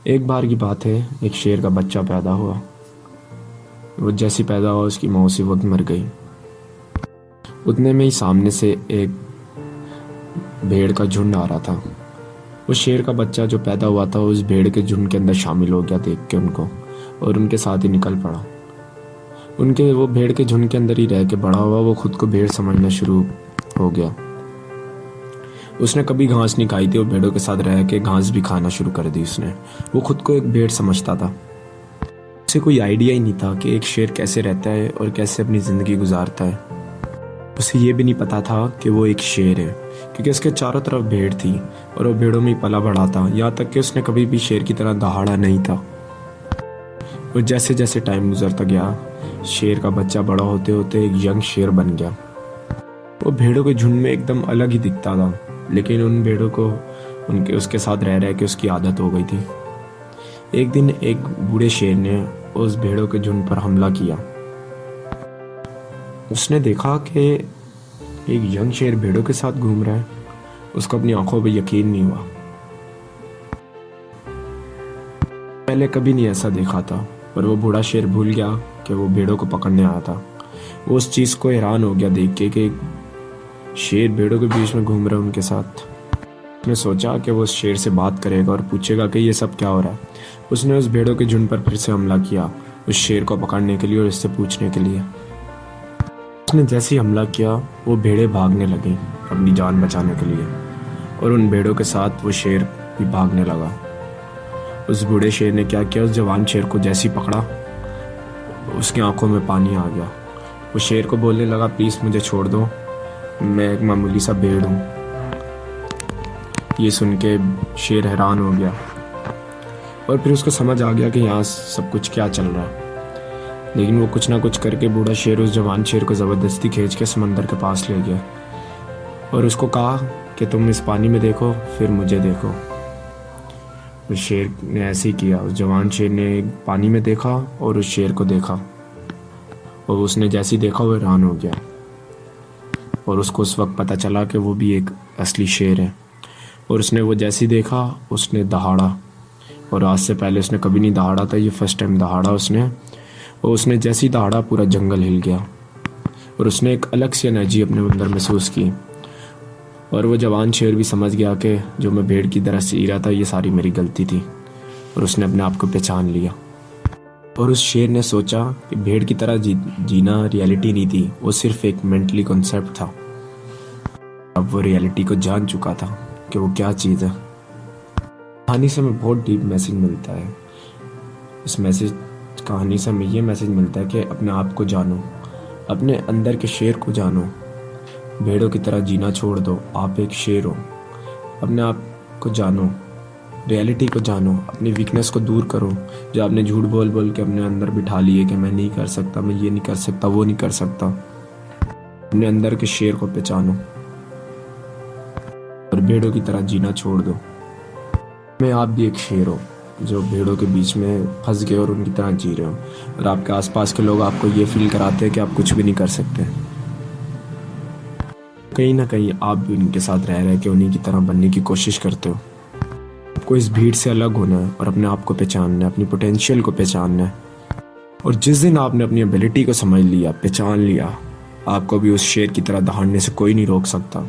एक बार की बात है, एक शेर का बच्चा पैदा हुआ। वो जैसी पैदा हुआ उसकी माँ उसी वक्त मर गई। उतने में ही सामने से एक भेड़ का झुंड आ रहा था। उस शेर का बच्चा जो पैदा हुआ था उस भेड़ के झुंड के अंदर शामिल हो गया देख के उनको, और उनके साथ ही निकल पड़ा। उनके वो भेड़ के झुंड के अंदर ही रह के बड़ा हुआ, वो खुद को भेड़ समझना शुरू हो गया। उसने कभी घास नहीं खाई थी, वो भेड़ों के साथ रह के घास भी खाना शुरू कर दी उसने। वो खुद को एक भेड़ समझता था। उसे कोई आइडिया ही नहीं था कि एक शेर कैसे रहता है और कैसे अपनी ज़िंदगी गुजारता है। उसे ये भी नहीं पता था कि वो एक शेर है, क्योंकि उसके चारों तरफ भेड़ थी और वो भेड़ों में ही पला बढ़ा था। यहाँ तक कि उसने कभी भी शेर की तरह दहाड़ा नहीं था। और जैसे जैसे टाइम गुजरता गया, शेर का बच्चा बड़ा होते होते एक यंग शेर बन गया। वो भेड़ों के झुंड में एकदम अलग ही दिखता था, लेकिन उन भेड़ों को उसके साथ रह रह के उसकी आदत हो गई थी। एक दिन एक बूढ़े शेर ने उस भेड़ों के झुंड पर हमला किया। उसने देखा कि एक यंग शेर भेड़ों के साथ घूम रहा है। उसको अपनी आंखों पर यकीन नहीं हुआ। पहले कभी नहीं ऐसा देखा था, पर वो बूढ़ा शेर भूल गया कि वो भेड़ों को पकड़ने आया था। वो उस चीज़ को हैरान हो गया देख के कि शेर भेड़ों के बीच में घूम रहा है उनके साथ। उसने सोचा कि वो उस शेर से बात करेगा और पूछेगा कि ये सब क्या हो रहा है। उसने उस भेड़ों के झुंड पर फिर से हमला किया, उस शेर को पकड़ने के लिए और इससे पूछने के लिए। उसने जैसे ही हमला किया, वो भेड़ें भागने लगी अपनी जान बचाने के लिए, और उन भेड़ों के साथ वो शेर भी भागने लगा। उस बूढ़े शेर ने क्या किया, उस जवान शेर को जैसे ही पकड़ा, उसकी आंखों में पानी आ गया। वो शेर को बोलने लगा, प्लीज़ मुझे छोड़ दो, मैं एक मामूली सा भेड़ हूँ। ये सुन के शेर हैरान हो गया, और फिर उसको समझ आ गया कि यहाँ सब कुछ क्या चल रहा है। लेकिन वो कुछ ना कुछ करके बूढ़ा शेर उस जवान शेर को ज़बरदस्ती खींच के समंदर के पास ले गया, और उसको कहा कि तुम इस पानी में देखो, फिर मुझे देखो। उस शेर ने ऐसे ही किया। उस जवान शेर ने पानी में देखा और उस शेर को देखा, और उसने जैसे ही देखा वो हैरान हो गया, और उसको उस वक्त पता चला कि वो भी एक असली शेर है। और उसने वो जैसे ही देखा, उसने दहाड़ा, और आज से पहले उसने कभी नहीं दहाड़ा था, ये फर्स्ट टाइम दहाड़ा उसने। और उसने जैसे ही दहाड़ा, पूरा जंगल हिल गया, और उसने एक अलग सी एनर्जी अपने अंदर महसूस की। और वो जवान शेर भी समझ गया कि जो मैं भेड़ की तरह जी रहा था, ये सारी मेरी गलती थी, और उसने अपने आप को पहचान लिया। और उस शेर ने सोचा कि भेड़ की तरह जीना रियलिटी नहीं थी, वो सिर्फ एक मेंटली कॉन्सेप्ट था। अब वो रियलिटी को जान चुका था कि वो क्या चीज़ है। कहानी से हमें बहुत डीप मैसेज मिलता है। इस कहानी से हमें ये मैसेज मिलता है कि अपने आप को जानो, अपने अंदर के शेर को जानो। भेड़ों की तरह जीना छोड़ दो, आप एक शेर हो। अपने आप को जानो, रियलिटी को जानो, अपनी वीकनेस को दूर करो, जो आपने झूठ बोल बोल के अपने अंदर बिठा लिए कि मैं नहीं कर सकता, मैं ये नहीं कर सकता, वो नहीं कर सकता। अपने अंदर के शेर को पहचानो और भेड़ों की तरह जीना छोड़ दो। मैं आप भी एक शेर हो जो भेड़ों के बीच में फंस गए और उनकी तरह जी रहे हो, और आपके आसपास के लोग आपको ये फील कराते हैं कि आप कुछ भी नहीं कर सकते। कहीं ना कहीं आप भी उनके साथ रह रहे के उन्हीं की तरह बनने की कोशिश करते हो। आपको इस भीड़ से अलग होना है और अपने आप को पहचानना है, अपनी पोटेंशियल को पहचानना है। और जिस दिन आपने अपनी एबिलिटी को समझ लिया, पहचान लिया, आपको भी उस शेर की तरह दहाड़ने से कोई नहीं रोक सकता।